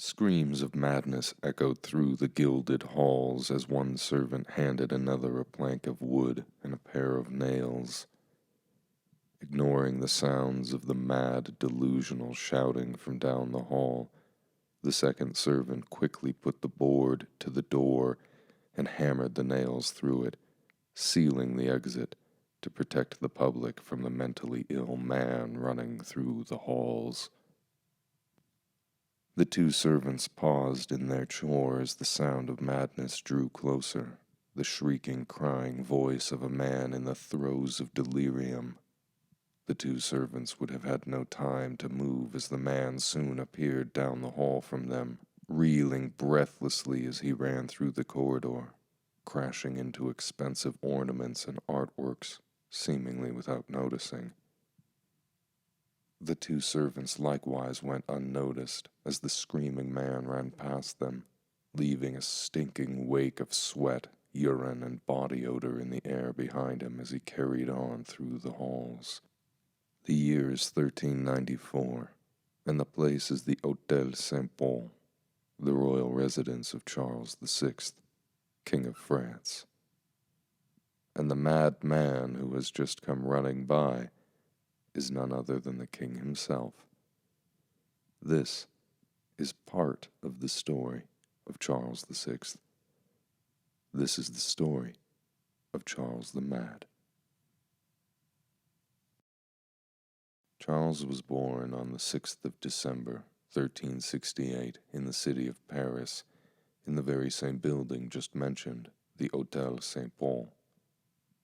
Screams of madness echoed through the gilded halls as one servant handed another a plank of wood and a pair of nails. Ignoring the sounds of the mad, delusional shouting from down the hall, the second servant quickly put the board to the door and hammered the nails through it, sealing the exit to protect the public from the mentally ill man running through the halls. The two servants paused in their chore as the sound of madness drew closer, the shrieking, crying voice of a man in the throes of delirium. The two servants would have had no time to move as the man soon appeared down the hall from them, reeling breathlessly as he ran through the corridor, crashing into expensive ornaments and artworks, seemingly without noticing. The two servants likewise went unnoticed as the screaming man ran past them, leaving a stinking wake of sweat, urine, and body odor in the air behind him as he carried on through the halls. The year is 1394, and the place is the Hôtel Saint-Paul, the royal residence of Charles VI, King of France. And the mad man who has just come running by is none other than the king himself. This is part of the story of Charles VI. This is the story of Charles the Mad. Charles was born on the 6th of December, 1368, in the city of Paris, in the very same building just mentioned, the Hôtel Saint-Paul.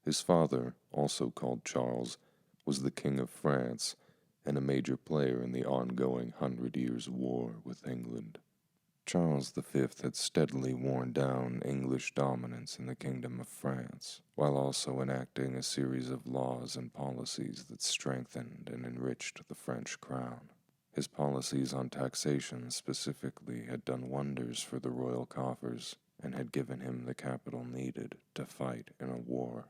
His father, also called Charles, was the King of France and a major player in the ongoing 100 Years' War with England. Charles V had steadily worn down English dominance in the Kingdom of France, while also enacting a series of laws and policies that strengthened and enriched the French crown. His policies on taxation specifically had done wonders for the royal coffers and had given him the capital needed to fight in a war.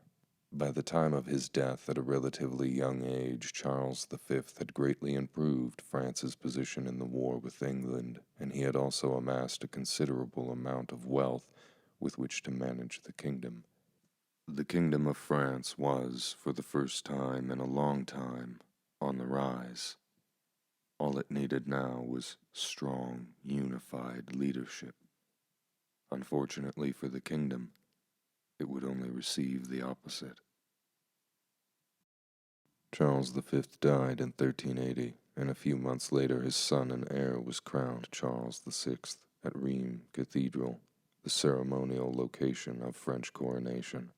By the time of his death at a relatively young age, Charles V had greatly improved France's position in the war with England, and he had also amassed a considerable amount of wealth with which to manage the kingdom. The Kingdom of France was, for the first time in a long time, on the rise. All it needed now was strong, unified leadership. Unfortunately for the kingdom, it would only receive the opposite. Charles V died in 1380, and a few months later his son and heir was crowned Charles VI at Rheims Cathedral, the ceremonial location of French coronation.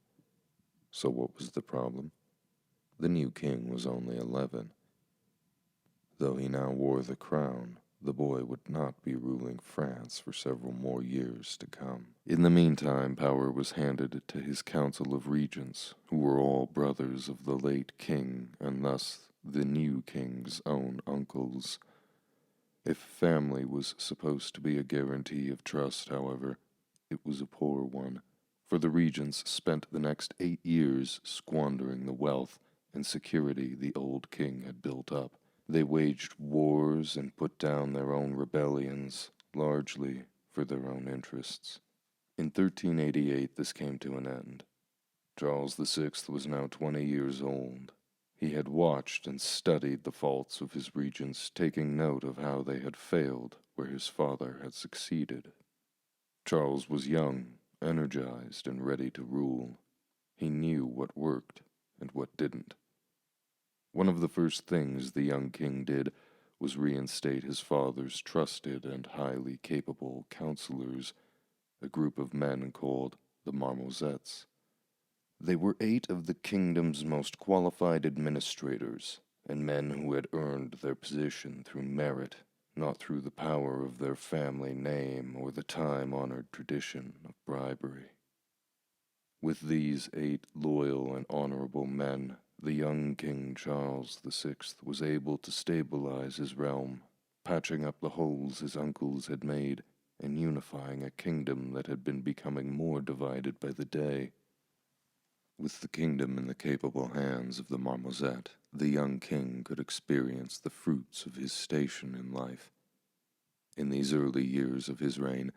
So what was the problem? The new king was only 11. Though he now wore the crown, the boy would not be ruling France for several more years to come. In the meantime, power was handed to his council of regents, who were all brothers of the late king, and thus the new king's own uncles. If family was supposed to be a guarantee of trust, however, it was a poor one, for the regents spent the next 8 years squandering the wealth and security the old king had built up. They waged wars and put down their own rebellions, largely for their own interests. In 1388 this came to an end. Charles VI was now 20 years old. He had watched and studied the faults of his regents, taking note of how they had failed where his father had succeeded. Charles was young, energized, and ready to rule. He knew what worked and what didn't. One of the first things the young king did was reinstate his father's trusted and highly capable counselors, a group of men called the Marmozets. They were 8 of the kingdom's most qualified administrators, and men who had earned their position through merit, not through the power of their family name or the time-honored tradition of bribery. With these 8 loyal and honorable men, the young King Charles VI was able to stabilize his realm, patching up the holes his uncles had made, and unifying a kingdom that had been becoming more divided by the day. With the kingdom in the capable hands of the Marmozet, the young king could experience the fruits of his station in life. In these early years of his reign,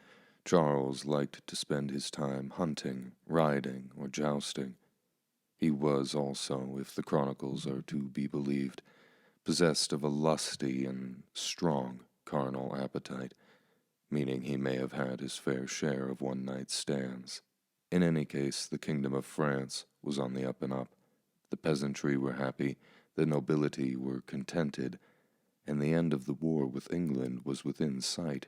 Charles liked to spend his time hunting, riding, or jousting. He was also, if the chronicles are to be believed, possessed of a lusty and strong carnal appetite, meaning he may have had his fair share of one-night stands. In any case, the kingdom of France was on the up and up. The peasantry were happy, the nobility were contented, and the end of the war with England was within sight.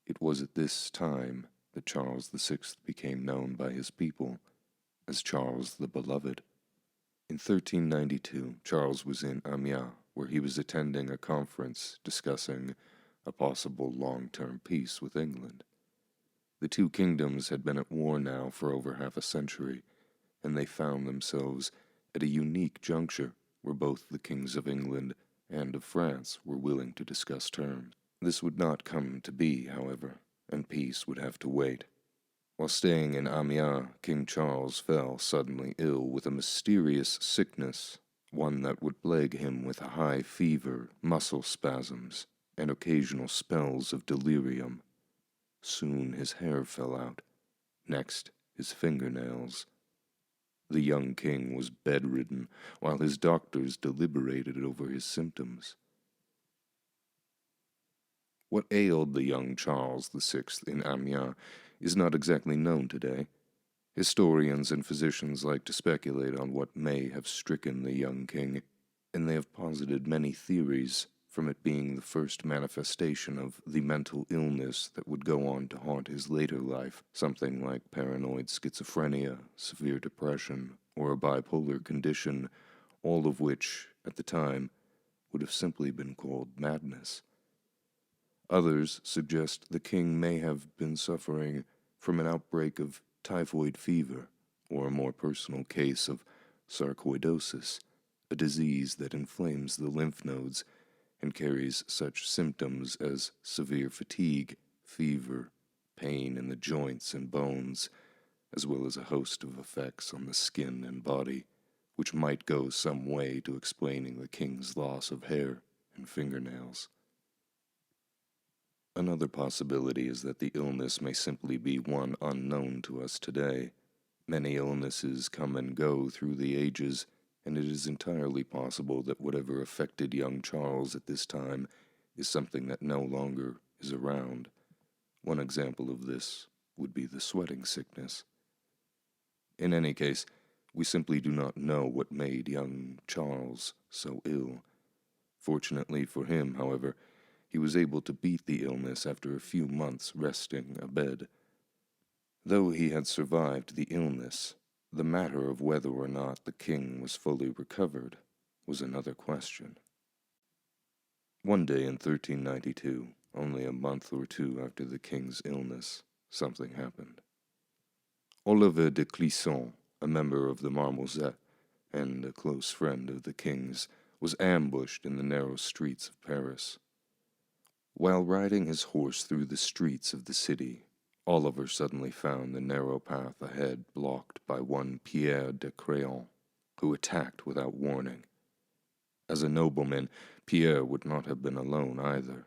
It was at this time that Charles VI became known by his people as Charles the Beloved. In 1392, Charles was in Amiens, where he was attending a conference discussing a possible long-term peace with England. The two kingdoms had been at war now for over half a century, and they found themselves at a unique juncture where both the kings of England and of France were willing to discuss terms. This would not come to be, however, and peace would have to wait. While staying in Amiens, King Charles fell suddenly ill with a mysterious sickness, one that would plague him with a high fever, muscle spasms, and occasional spells of delirium. Soon his hair fell out. Next, his fingernails. The young king was bedridden, while his doctors deliberated over his symptoms. What ailed the young Charles VI in Amiens is not exactly known today. Historians and physicians like to speculate on what may have stricken the young king, and they have posited many theories, from it being the first manifestation of the mental illness that would go on to haunt his later life, something like paranoid schizophrenia, severe depression, or a bipolar condition, all of which, at the time, would have simply been called madness. Others suggest the king may have been suffering from an outbreak of typhoid fever, or a more personal case of sarcoidosis, a disease that inflames the lymph nodes and carries such symptoms as severe fatigue, fever, pain in the joints and bones, as well as a host of effects on the skin and body, which might go some way to explaining the king's loss of hair and fingernails. Another possibility is that the illness may simply be one unknown to us today. Many illnesses come and go through the ages, and it is entirely possible that whatever affected young Charles at this time is something that no longer is around. One example of this would be the sweating sickness. In any case, we simply do not know what made young Charles so ill. Fortunately for him, however, he was able to beat the illness after a few months resting abed. Though he had survived the illness, the matter of whether or not the king was fully recovered was another question. One day in 1392, only a month or two after the king's illness, something happened. Oliver de Clisson, a member of the Marmozet and a close friend of the king's, was ambushed in the narrow streets of Paris. While riding his horse through the streets of the city, Oliver suddenly found the narrow path ahead blocked by one Pierre de Craon, who attacked without warning. As a nobleman, Pierre would not have been alone either.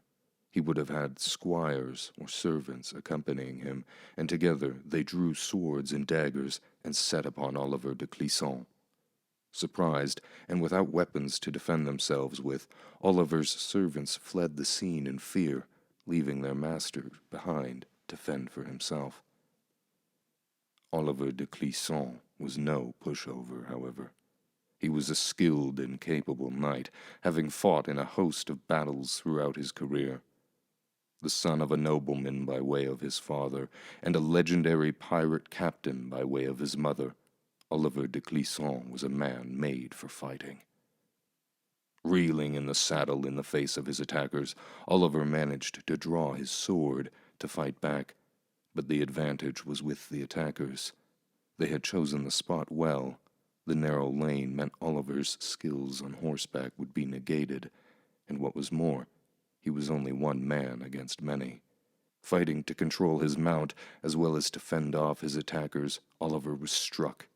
He would have had squires or servants accompanying him, and together they drew swords and daggers and set upon Oliver de Clisson. Surprised, and without weapons to defend themselves with, Oliver's servants fled the scene in fear, leaving their master behind to fend for himself. Oliver de Clisson was no pushover, however. He was a skilled and capable knight, having fought in a host of battles throughout his career. The son of a nobleman by way of his father, and a legendary pirate captain by way of his mother, Oliver de Clisson was a man made for fighting. Reeling in the saddle in the face of his attackers, Oliver managed to draw his sword to fight back, but the advantage was with the attackers. They had chosen the spot well. The narrow lane meant Oliver's skills on horseback would be negated, and what was more, he was only one man against many. Fighting to control his mount, as well as to fend off his attackers, Oliver was struck.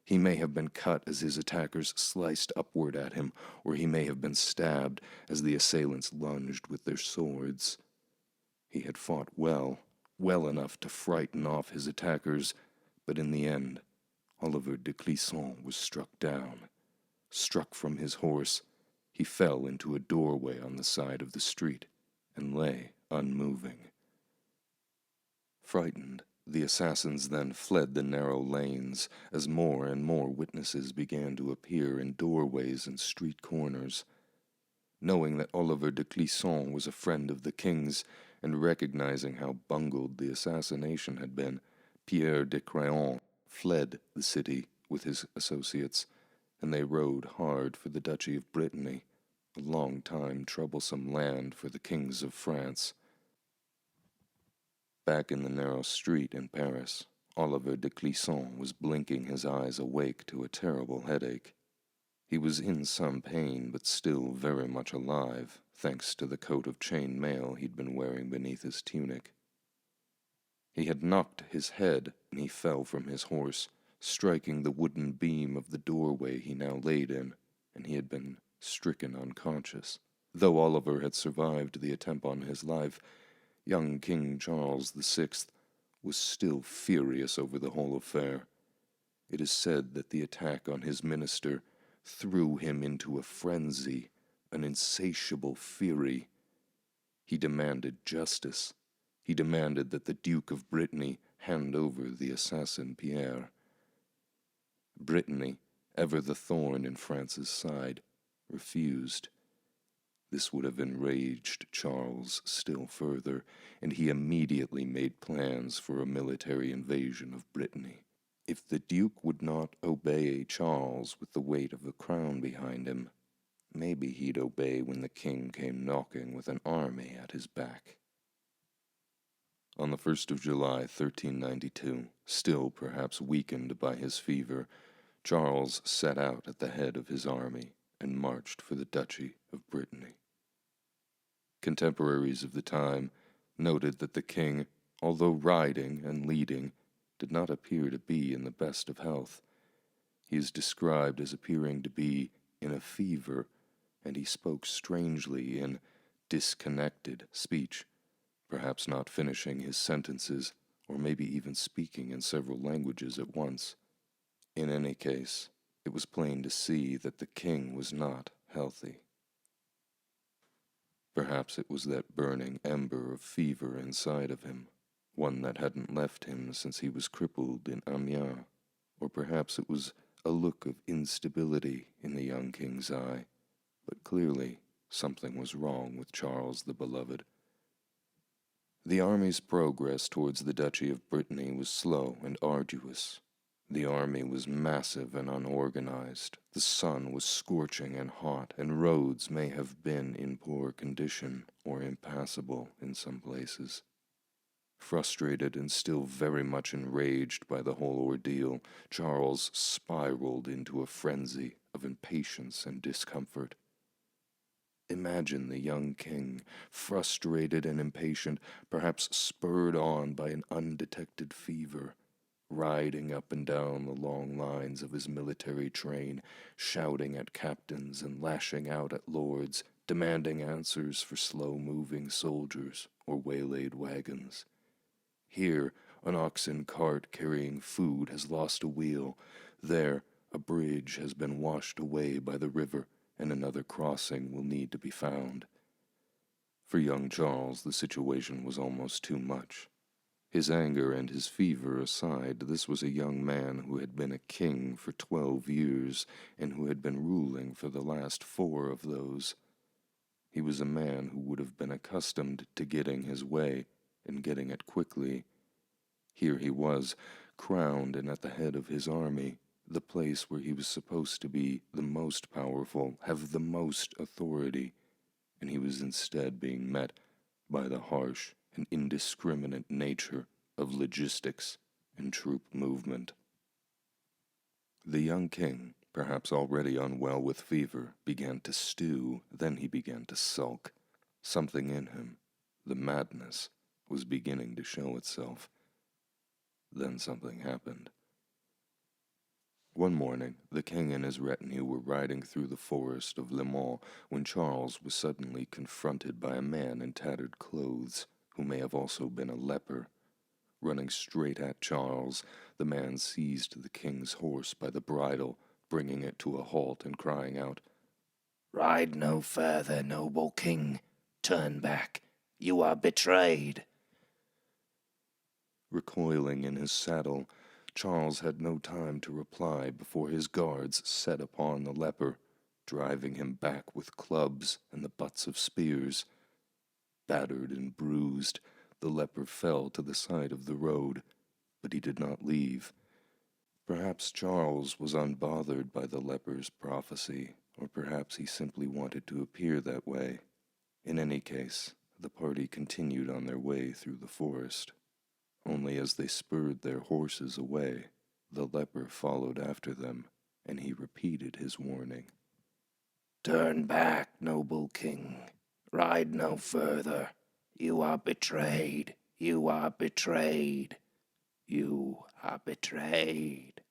He may have been cut as his attackers sliced upward at him, or he may have been stabbed as the assailants lunged with their swords. He had fought well, well enough to frighten off his attackers, but in the end, Oliver de Clisson was struck down. Struck from his horse, he fell into a doorway on the side of the street and lay unmoving. Frightened, the assassins then fled the narrow lanes as more and more witnesses began to appear in doorways and street corners. Knowing that Oliver de Clisson was a friend of the king's, and recognizing how bungled the assassination had been, Pierre de Craon fled the city with his associates, and they rode hard for the Duchy of Brittany, a long-time troublesome land for the kings of France. Back in the narrow street in Paris, Oliver de Clisson was blinking his eyes awake to a terrible headache. He was in some pain, but still very much alive, thanks to the coat of chain mail he'd been wearing beneath his tunic. He had knocked his head, and he fell from his horse, striking the wooden beam of the doorway he now laid in, and he had been stricken unconscious. Though Oliver had survived the attempt on his life, young King Charles VI was still furious over the whole affair. It is said that the attack on his minister threw him into a frenzy, an insatiable fury. He demanded justice. He demanded that the Duke of Brittany hand over the assassin Pierre. Brittany, ever the thorn in France's side, refused. This would have enraged Charles still further, and he immediately made plans for a military invasion of Brittany. If the Duke would not obey Charles with the weight of the crown behind him, maybe he'd obey when the king came knocking with an army at his back. On the 1st of July, 1392, still perhaps weakened by his fever, Charles set out at the head of his army and marched for the Duchy of Brittany. Contemporaries of the time noted that the king, although riding and leading, did not appear to be in the best of health. He is described as appearing to be in a fever, and he spoke strangely in disconnected speech, perhaps not finishing his sentences, or maybe even speaking in several languages at once. In any case, it was plain to see that the king was not healthy. Perhaps it was that burning ember of fever inside of him, one that hadn't left him since he was crippled in Amiens, or perhaps it was a look of instability in the young king's eye, but clearly something was wrong with Charles the Beloved. The army's progress towards the Duchy of Brittany was slow and arduous. The army was massive and unorganized, the sun was scorching and hot, and roads may have been in poor condition or impassable in some places. Frustrated and still very much enraged by the whole ordeal, Charles spiraled into a frenzy of impatience and discomfort. Imagine the young king, frustrated and impatient, perhaps spurred on by an undetected fever, riding up and down the long lines of his military train, shouting at captains and lashing out at lords, demanding answers for slow-moving soldiers or waylaid wagons. Here, an oxen cart carrying food has lost a wheel. There, a bridge has been washed away by the river, and another crossing will need to be found. For young Charles, the situation was almost too much. His anger and his fever aside, this was a young man who had been a king for 12 years, and who had been ruling for the last 4 of those. He was a man who would have been accustomed to getting his way, and getting it quickly. Here he was, crowned and at the head of his army, the place where he was supposed to be the most powerful, have the most authority, and he was instead being met by the harsh and indiscriminate nature of logistics and troop movement. The young king, perhaps already unwell with fever, began to stew, then he began to sulk. Something in him, the madness, was beginning to show itself. Then something happened. One morning, the king and his retinue were riding through the forest of Le Mans when Charles was suddenly confronted by a man in tattered clothes, who may have also been a leper. Running straight at Charles, the man seized the king's horse by the bridle, bringing it to a halt and crying out, "Ride no further, noble king. Turn back. You are betrayed." Recoiling in his saddle, Charles had no time to reply before his guards set upon the leper, driving him back with clubs and the butts of spears. Battered and bruised, the leper fell to the side of the road, but he did not leave. Perhaps Charles was unbothered by the leper's prophecy, or perhaps he simply wanted to appear that way. In any case, the party continued on their way through the forest. Only as they spurred their horses away, the leper followed after them, and he repeated his warning. "Turn back, noble king. Ride no further. You are betrayed. You are betrayed. You are betrayed."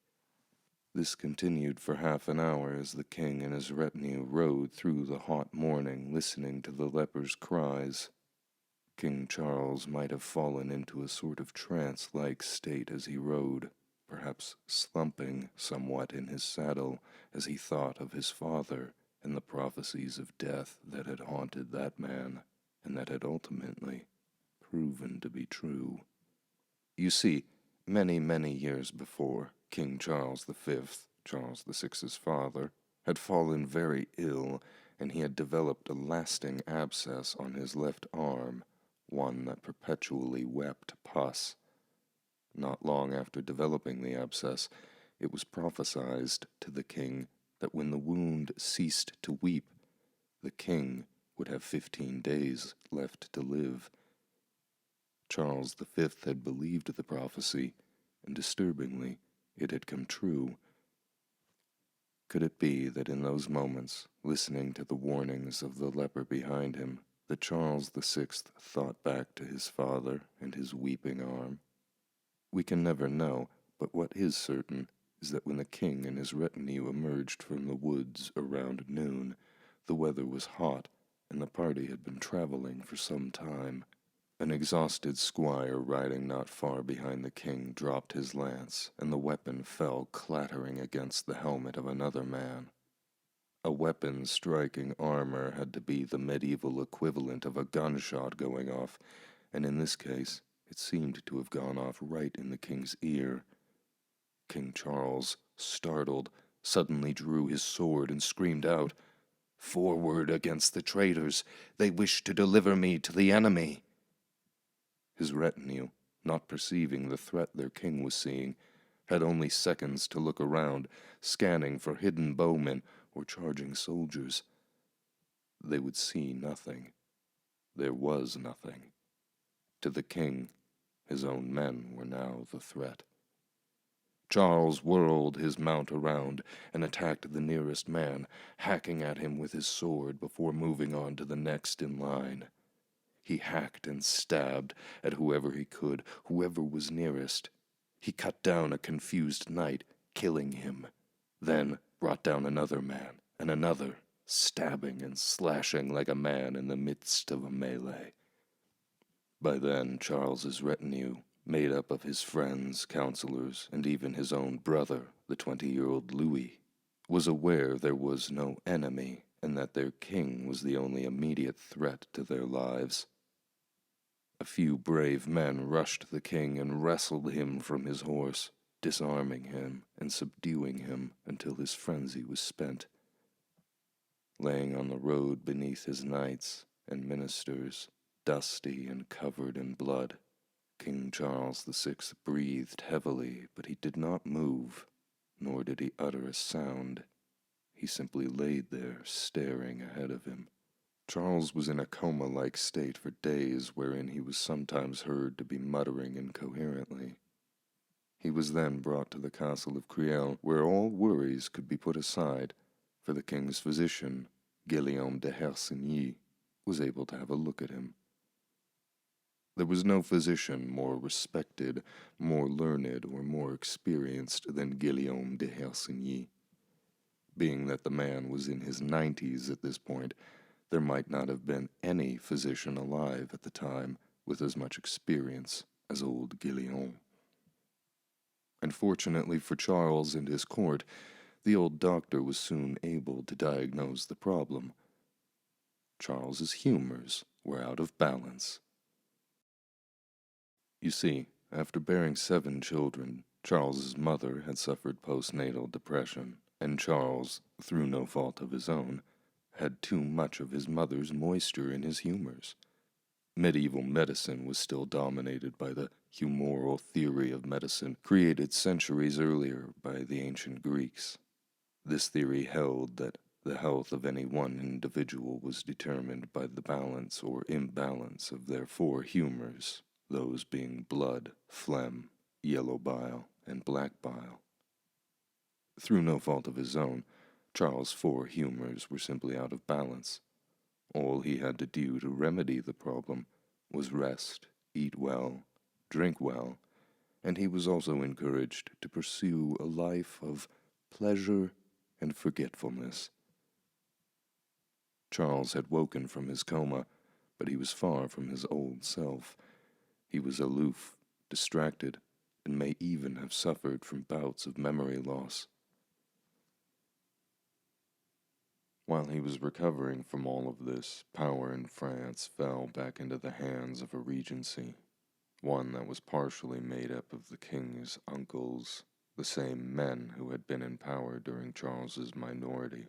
This continued for half an hour as the king and his retinue rode through the hot morning, listening to the leper's cries. King Charles might have fallen into a sort of trance-like state as he rode, perhaps slumping somewhat in his saddle as he thought of his father and the prophecies of death that had haunted that man, and that had ultimately proven to be true. You see, many, many years before, King Charles V, Charles VI's father, had fallen very ill, and he had developed a lasting abscess on his left arm, one that perpetually wept pus. Not long after developing the abscess, it was prophesied to the king that when the wound ceased to weep, the king would have 15 days left to live. Charles V had believed the prophecy, and disturbingly, it had come true. Could it be that in those moments, listening to the warnings of the leper behind him, that Charles VI thought back to his father and his weeping arm? We can never know, but what is certain is that when the king and his retinue emerged from the woods around noon, the weather was hot, and the party had been traveling for some time. An exhausted squire riding not far behind the king dropped his lance, and the weapon fell clattering against the helmet of another man. A weapon striking armor had to be the medieval equivalent of a gunshot going off, and in this case it seemed to have gone off right in the king's ear. King Charles, startled, suddenly drew his sword and screamed out, "Forward against the traitors! They wish to deliver me to the enemy!" His retinue, not perceiving the threat their king was seeing, had only seconds to look around, scanning for hidden bowmen or charging soldiers. They would see nothing. There was nothing. To the king, his own men were now the threat. Charles whirled his mount around and attacked the nearest man, hacking at him with his sword before moving on to the next in line. He hacked and stabbed at whoever he could, whoever was nearest. He cut down a confused knight, killing him, then brought down another man and another, stabbing and slashing like a man in the midst of a melee. By then, Charles's retinue, made up of his friends, counselors, and even his own brother, the 20-year-old Louis, was aware there was no enemy and that their king was the only immediate threat to their lives. A few brave men rushed the king and wrestled him from his horse, disarming him and subduing him until his frenzy was spent. Laying on the road beneath his knights and ministers, dusty and covered in blood, King Charles VI breathed heavily, but he did not move, nor did he utter a sound. He simply laid there, staring ahead of him. Charles was in a coma-like state for days, wherein he was sometimes heard to be muttering incoherently. He was then brought to the castle of Criel, where all worries could be put aside, for the king's physician, Guillaume de Hersigny, was able to have a look at him. There was no physician more respected, more learned, or more experienced than Guillaume de Hersigny. Being that the man was in his 90s at this point, there might not have been any physician alive at the time, with as much experience as old Guillaume. And fortunately for Charles and his court, the old doctor was soon able to diagnose the problem. Charles's humors were out of balance. You see, after bearing 7 children, Charles's mother had suffered postnatal depression, and Charles, through no fault of his own, had too much of his mother's moisture in his humors. Medieval medicine was still dominated by the humoral theory of medicine created centuries earlier by the ancient Greeks. This theory held that the health of any one individual was determined by the balance or imbalance of their 4 humors, those being blood, phlegm, yellow bile, and black bile. Through no fault of his own, Charles' 4 humors were simply out of balance. All he had to do to remedy the problem was rest, eat well, drink well, and he was also encouraged to pursue a life of pleasure and forgetfulness. Charles had woken from his coma, but he was far from his old self. He was aloof, distracted, and may even have suffered from bouts of memory loss. While he was recovering from all of this, power in France fell back into the hands of a regency, one that was partially made up of the king's uncles, the same men who had been in power during Charles's minority.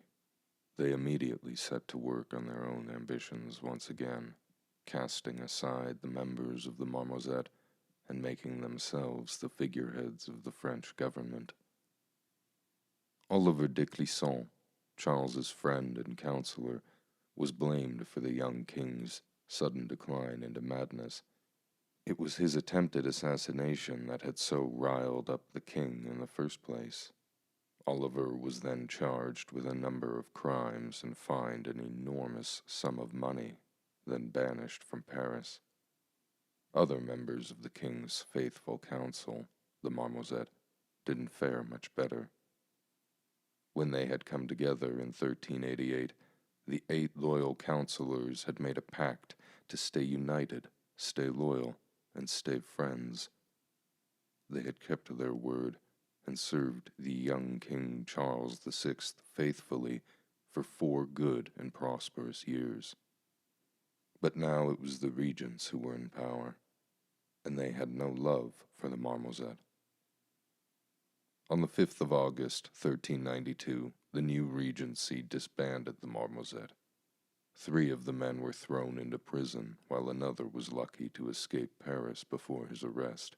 They immediately set to work on their own ambitions once again, casting aside the members of the Marmozet and making themselves the figureheads of the French government. Oliver de Clisson, Charles's friend and counselor, was blamed for the young king's sudden decline into madness. It was his attempted assassination that had so riled up the king in the first place. Oliver was then charged with a number of crimes and fined an enormous sum of money, then banished from Paris. Other members of the king's faithful council, the Marmozet, didn't fare much better. When they had come together in 1388, the 8 loyal counselors had made a pact to stay united, stay loyal, and stay friends. They had kept their word and served the young King Charles VI faithfully for 4 good and prosperous years. But now it was the regents who were in power, and they had no love for the Marmozet. On the 5th of August, 1392, the new regency disbanded the Marmozet. 3 of the men were thrown into prison, while another was lucky to escape Paris before his arrest.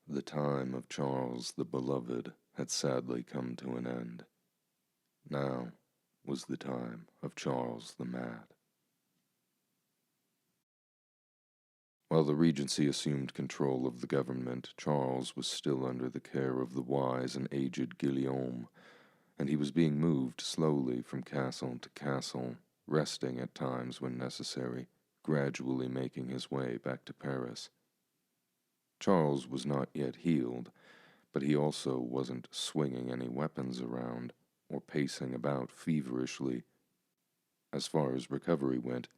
The time of Charles the Beloved had sadly come to an end. Now was the time of Charles the Mad. While the regency assumed control of the government, Charles was still under the care of the wise and aged Guillaume, and he was being moved slowly from castle to castle, resting at times when necessary, gradually making his way back to Paris. Charles was not yet healed, but he also wasn't swinging any weapons around or pacing about feverishly. As far as recovery went,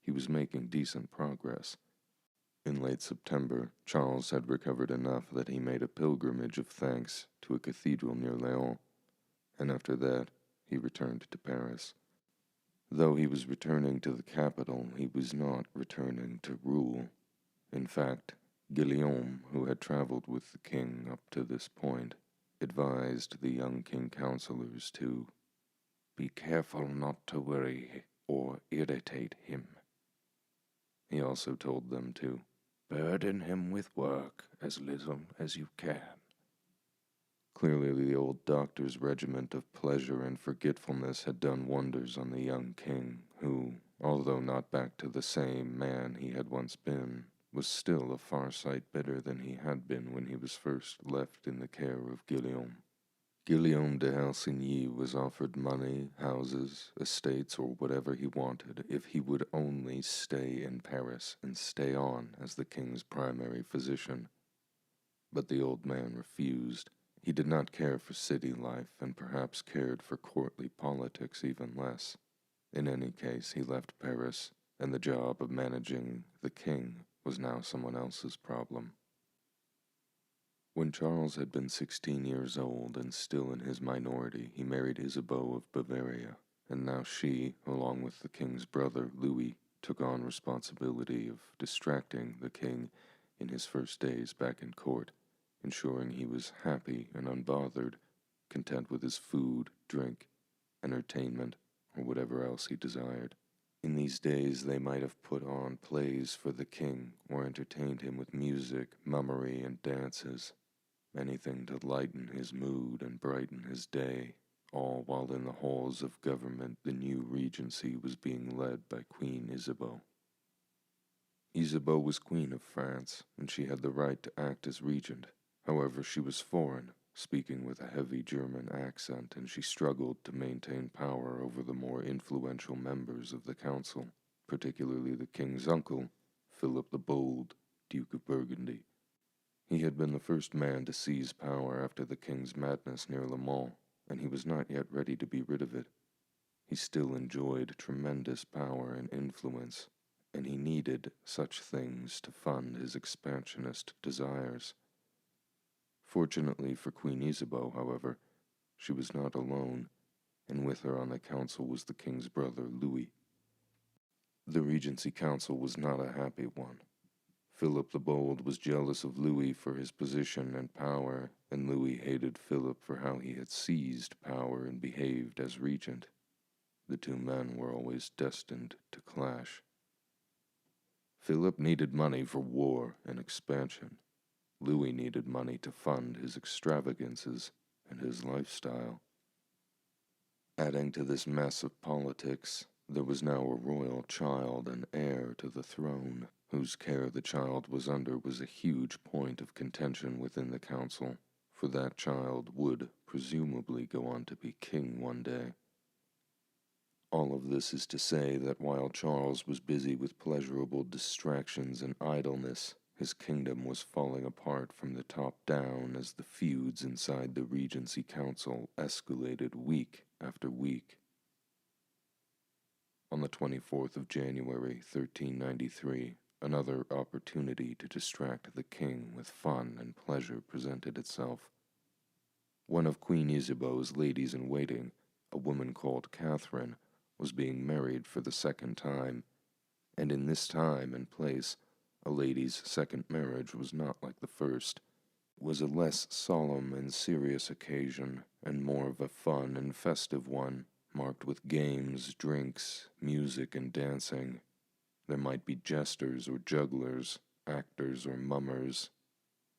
he was making decent progress. In late September, Charles had recovered enough that he made a pilgrimage of thanks to a cathedral near Lyons, and after that he returned to Paris. Though he was returning to the capital, he was not returning to rule. In fact, Guillaume, who had traveled with the king up to this point, advised the young king counselors to be careful not to worry or irritate him. He also told them to burden him with work as little as you can. Clearly the old doctor's regiment of pleasure and forgetfulness had done wonders on the young king, who, although not back to the same man he had once been, was still a far sight better than he had been when he was first left in the care of Guillaume. Guillaume de Halsigny was offered money, houses, estates, or whatever he wanted if he would only stay in Paris and stay on as the king's primary physician. But the old man refused. He did not care for city life, and perhaps cared for courtly politics even less. In any case, he left Paris, and the job of managing the king was now someone else's problem. When Charles had been 16 years old and still in his minority, he married Isabeau of Bavaria, and now she, along with the king's brother Louis, took on responsibility of distracting the king in his first days back in court, ensuring he was happy and unbothered, content with his food, drink, entertainment, or whatever else he desired. In these days they might have put on plays for the king, or entertained him with music, mummery, and dances, anything to lighten his mood and brighten his day, all while in the halls of government the new regency was being led by Queen Isabeau. Isabeau was Queen of France, and she had the right to act as regent. However, she was foreign, speaking with a heavy German accent, and she struggled to maintain power over the more influential members of the council, particularly the king's uncle, Philip the Bold, Duke of Burgundy. He had been the first man to seize power after the king's madness near Le Mans, and he was not yet ready to be rid of it. He still enjoyed tremendous power and influence, and he needed such things to fund his expansionist desires. Fortunately for Queen Isabeau, however, she was not alone, and with her on the council was the king's brother Louis. The Regency Council was not a happy one. Philip the Bold was jealous of Louis for his position and power, and Louis hated Philip for how he had seized power and behaved as regent. The two men were always destined to clash. Philip needed money for war and expansion. Louis needed money to fund his extravagances and his lifestyle. Adding to this mess of politics, there was now a royal child and heir to the throne, whose care the child was under was a huge point of contention within the council, for that child would presumably go on to be king one day. All of this is to say that while Charles was busy with pleasurable distractions and idleness, his kingdom was falling apart from the top down as the feuds inside the Regency Council escalated week after week. On the 24th of January, 1393, another opportunity to distract the king with fun and pleasure presented itself. One of Queen Isabeau's ladies-in-waiting, a woman called Catherine, was being married for the second time, and in this time and place, a lady's second marriage was not like the first. It was a less solemn and serious occasion, and more of a fun and festive one, marked with games, drinks, music, and dancing. There might be jesters or jugglers, actors or mummers.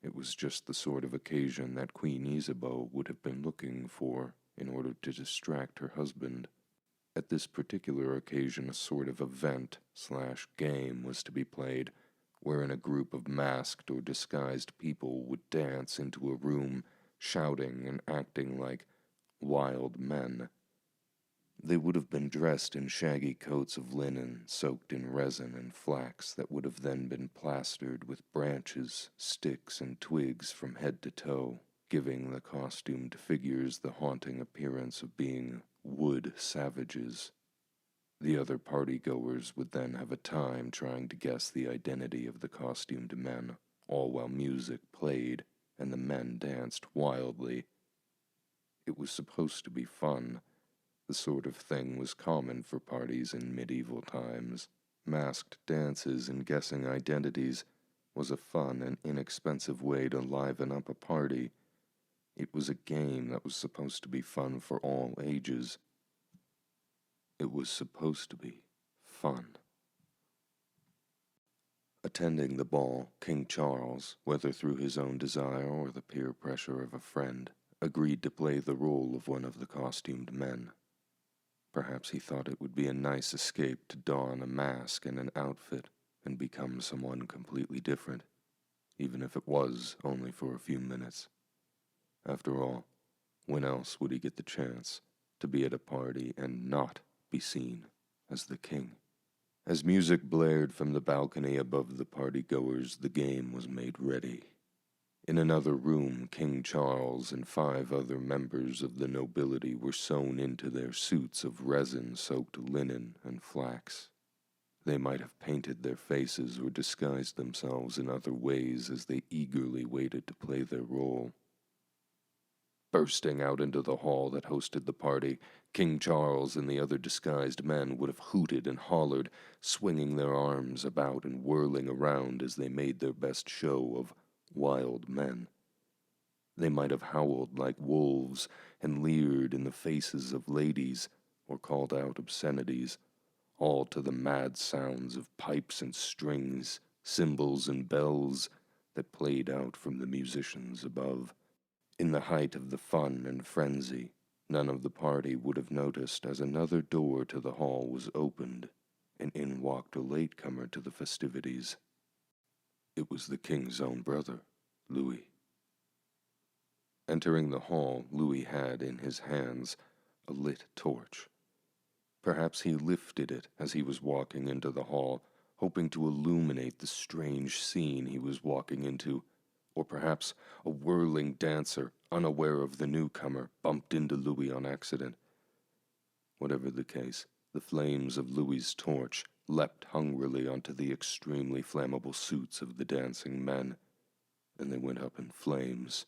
It was just the sort of occasion that Queen Isabeau would have been looking for in order to distract her husband. At this particular occasion, a sort of event/game was to be played, wherein a group of masked or disguised people would dance into a room, shouting and acting like wild men. They would have been dressed in shaggy coats of linen soaked in resin and flax that would have then been plastered with branches, sticks, and twigs from head to toe, giving the costumed figures the haunting appearance of being wood savages. The other party-goers would then have a time trying to guess the identity of the costumed men, all while music played and the men danced wildly. It was supposed to be fun. The sort of thing was common for parties in medieval times. Masked dances and guessing identities was a fun and inexpensive way to liven up a party. It was a game that was supposed to be fun for all ages. It was supposed to be fun. Attending the ball, King Charles, whether through his own desire or the peer pressure of a friend, agreed to play the role of one of the costumed men. Perhaps he thought it would be a nice escape to don a mask and an outfit and become someone completely different, even if it was only for a few minutes. After all, when else would he get the chance to be at a party and not be seen as the king? As music blared from the balcony above the party-goers, the game was made ready. In another room, King Charles and 5 other members of the nobility were sewn into their suits of resin-soaked linen and flax. They might have painted their faces or disguised themselves in other ways as they eagerly waited to play their role. Bursting out into the hall that hosted the party, King Charles and the other disguised men would have hooted and hollered, swinging their arms about and whirling around as they made their best show of wild men. They might have howled like wolves and leered in the faces of ladies or called out obscenities, all to the mad sounds of pipes and strings, cymbals and bells that played out from the musicians above. In the height of the fun and frenzy, none of the party would have noticed as another door to the hall was opened, and in walked a latecomer to the festivities. It was the king's own brother, Louis. Entering the hall, Louis had in his hands a lit torch. Perhaps he lifted it as he was walking into the hall, hoping to illuminate the strange scene he was walking into, or perhaps a whirling dancer, unaware of the newcomer, bumped into Louis on accident. Whatever the case, the flames of Louis's torch leapt hungrily onto the extremely flammable suits of the dancing men, and they went up in flames.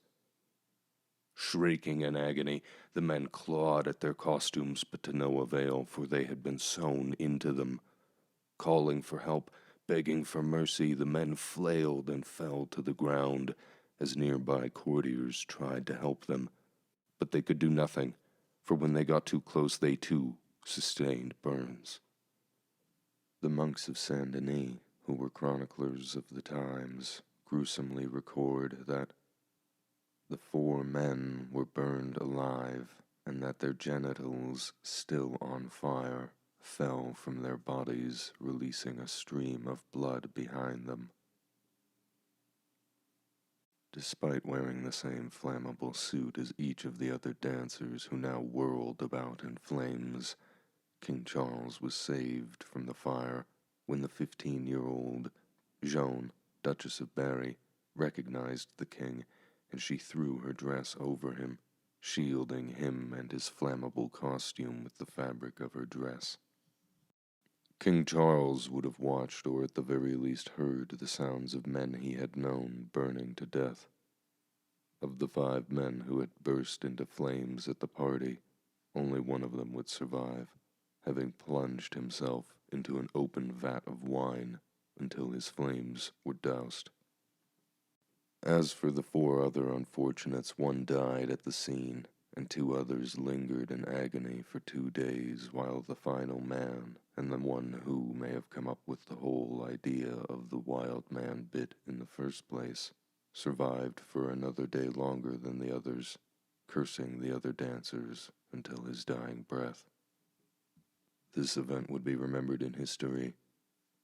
Shrieking in agony, the men clawed at their costumes, but to no avail, for they had been sewn into them. Calling for help, begging for mercy, the men flailed and fell to the ground as nearby courtiers tried to help them. But they could do nothing, for when they got too close, they too sustained burns. The monks of Saint Denis, who were chroniclers of the times, gruesomely record that the 4 men were burned alive, and that their genitals, still on fire, fell from their bodies, releasing a stream of blood behind them. Despite wearing the same flammable suit as each of the other dancers who now whirled about in flames, King Charles was saved from the fire when the 15-year-old Joan, Duchess of Berry, recognized the king, and she threw her dress over him, shielding him and his flammable costume with the fabric of her dress. King Charles would have watched, or at the very least heard, the sounds of men he had known burning to death. Of the 5 men who had burst into flames at the party, only one of them would survive, having plunged himself into an open vat of wine until his flames were doused. As for the 4 other unfortunates, one died at the scene, and 2 others lingered in agony for 2 days, while the final man, and the one who may have come up with the whole idea of the wild man bit in the first place, survived for another day longer than the others, cursing the other dancers until his dying breath. This event would be remembered in history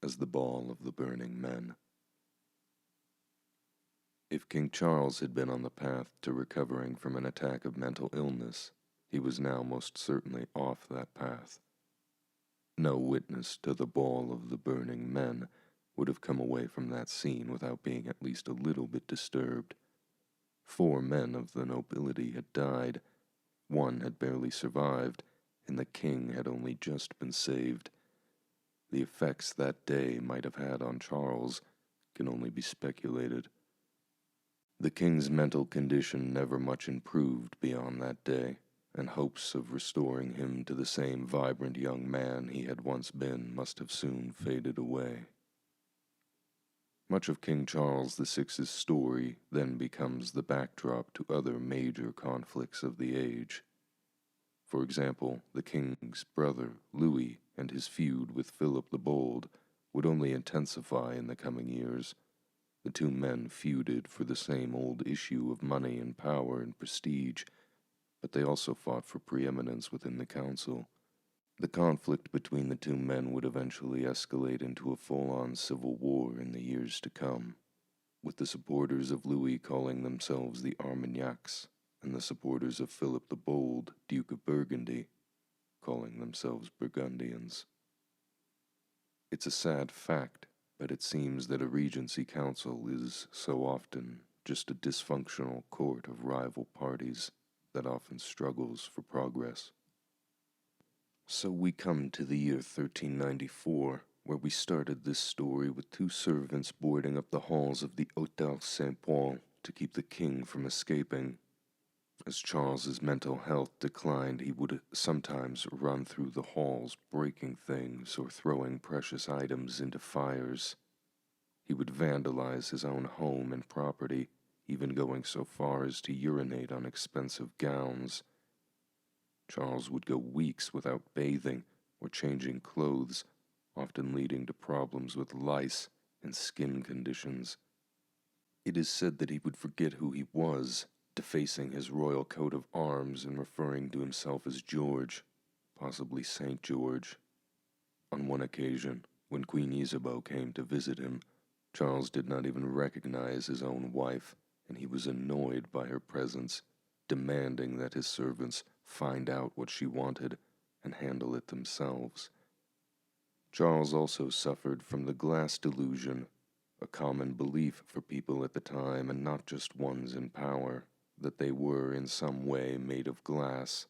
as the Ball of the Burning Men. If King Charles had been on the path to recovering from an attack of mental illness, he was now most certainly off that path. No witness to the Ball of the Burning Men would have come away from that scene without being at least a little bit disturbed. 4 men of the nobility had died, 1 had barely survived, and the king had only just been saved. The effects that day might have had on Charles can only be speculated. The king's mental condition never much improved beyond that day, and hopes of restoring him to the same vibrant young man he had once been must have soon faded away. Much of King Charles VI's story then becomes the backdrop to other major conflicts of the age. For example, the king's brother, Louis, and his feud with Philip the Bold would only intensify in the coming years. The 2 men feuded for the same old issue of money and power and prestige, but they also fought for preeminence within the council. The conflict between the 2 men would eventually escalate into a full-on civil war in the years to come, with the supporters of Louis calling themselves the Armagnacs, and the supporters of Philip the Bold, Duke of Burgundy, calling themselves Burgundians. It's a sad fact, but it seems that a regency council is so often just a dysfunctional court of rival parties that often struggles for progress. So we come to the year 1394, where we started this story with two servants boarding up the halls of the Hôtel Saint-Paul to keep the king from escaping. As Charles's mental health declined, he would sometimes run through the halls, breaking things or throwing precious items into fires. He would vandalize his own home and property, even going so far as to urinate on expensive gowns. Charles would go weeks without bathing or changing clothes, often leading to problems with lice and skin conditions. It is said that he would forget who he was, defacing his royal coat of arms and referring to himself as George, possibly Saint George. On one occasion, when Queen Isabeau came to visit him, Charles did not even recognize his own wife, and he was annoyed by her presence, demanding that his servants find out what she wanted and handle it themselves. Charles also suffered from the glass delusion, a common belief for people at the time, and not just ones in power, that they were in some way made of glass.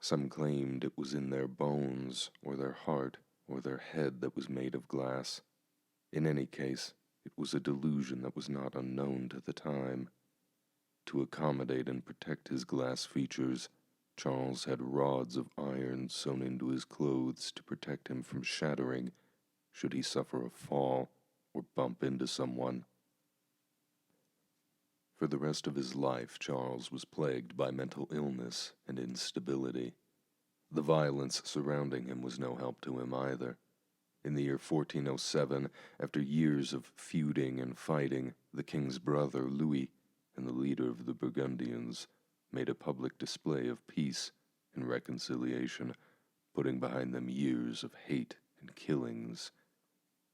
Some claimed it was in their bones, or their heart, or their head that was made of glass. In any case, it was a delusion that was not unknown to the time. To accommodate and protect his glass features, Charles had rods of iron sewn into his clothes to protect him from shattering should he suffer a fall or bump into someone. For the rest of his life, Charles was plagued by mental illness and instability. The violence surrounding him was no help to him either. In the year 1407, after years of feuding and fighting, the king's brother, Louis, and the leader of the Burgundians, made a public display of peace and reconciliation, putting behind them years of hate and killings.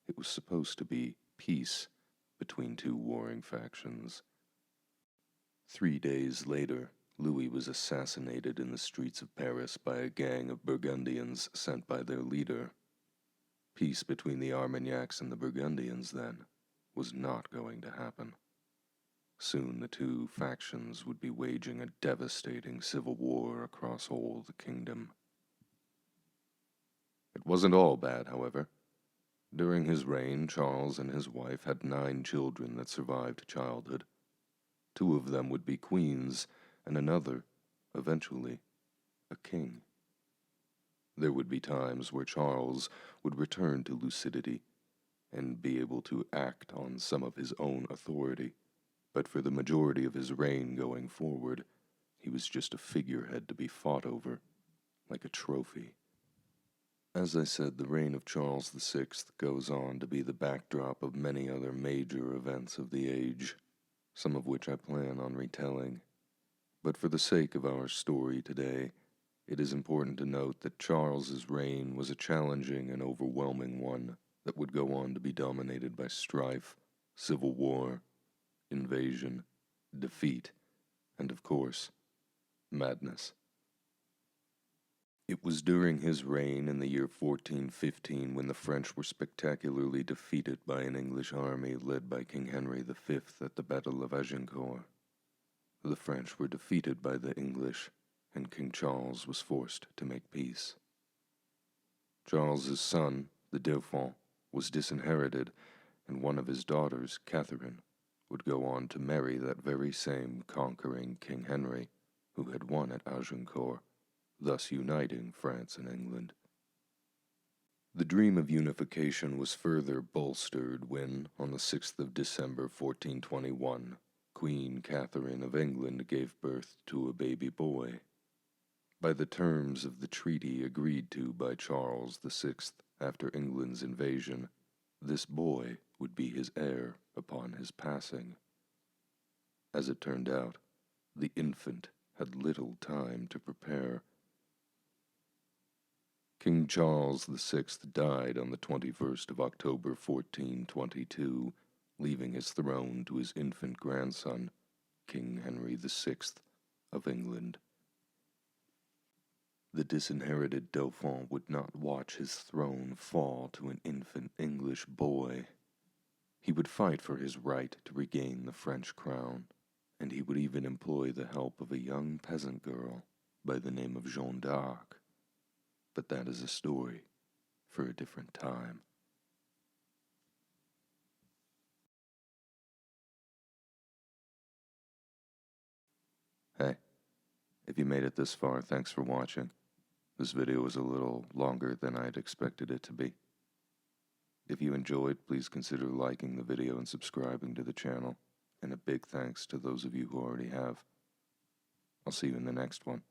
It was supposed to be peace between two warring factions. 3 days later, Louis was assassinated in the streets of Paris by a gang of Burgundians sent by their leader. Peace between the Armagnacs and the Burgundians, then, was not going to happen. Soon the two factions would be waging a devastating civil war across all the kingdom. It wasn't all bad, however. During his reign, Charles and his wife had 9 children that survived childhood. 2 of them would be queens, and another, eventually, a king. There would be times where Charles would return to lucidity and be able to act on some of his own authority, but for the majority of his reign going forward, he was just a figurehead to be fought over, like a trophy. As I said, the reign of Charles VI goes on to be the backdrop of many other major events of the age, some of which I plan on retelling. But for the sake of our story today, it is important to note that Charles's reign was a challenging and overwhelming one that would go on to be dominated by strife, civil war, invasion, defeat, and of course, madness. It was during his reign in the year 1415 when the French were spectacularly defeated by an English army led by King Henry V at the Battle of Agincourt. The French were defeated by the English, and King Charles was forced to make peace. Charles's son, the Dauphin, was disinherited, and one of his daughters, Catherine, would go on to marry that very same conquering King Henry, who had won at Agincourt, thus uniting France and England. The dream of unification was further bolstered when, on the 6th of December 1421, Queen Catherine of England gave birth to a baby boy. By the terms of the treaty agreed to by Charles VI after England's invasion, this boy would be his heir upon his passing. As it turned out, the infant had little time to prepare. King Charles VI died on the 21st of October 1422, leaving his throne to his infant grandson, King Henry VI of England. The disinherited Dauphin would not watch his throne fall to an infant English boy. He would fight for his right to regain the French crown, and he would even employ the help of a young peasant girl by the name of Jeanne d'Arc. But that is a story for a different time. If you made it this far, thanks for watching. This video was a little longer than I'd expected it to be. If you enjoyed, please consider liking the video and subscribing to the channel, and a big thanks to those of you who already have. I'll see you in the next one.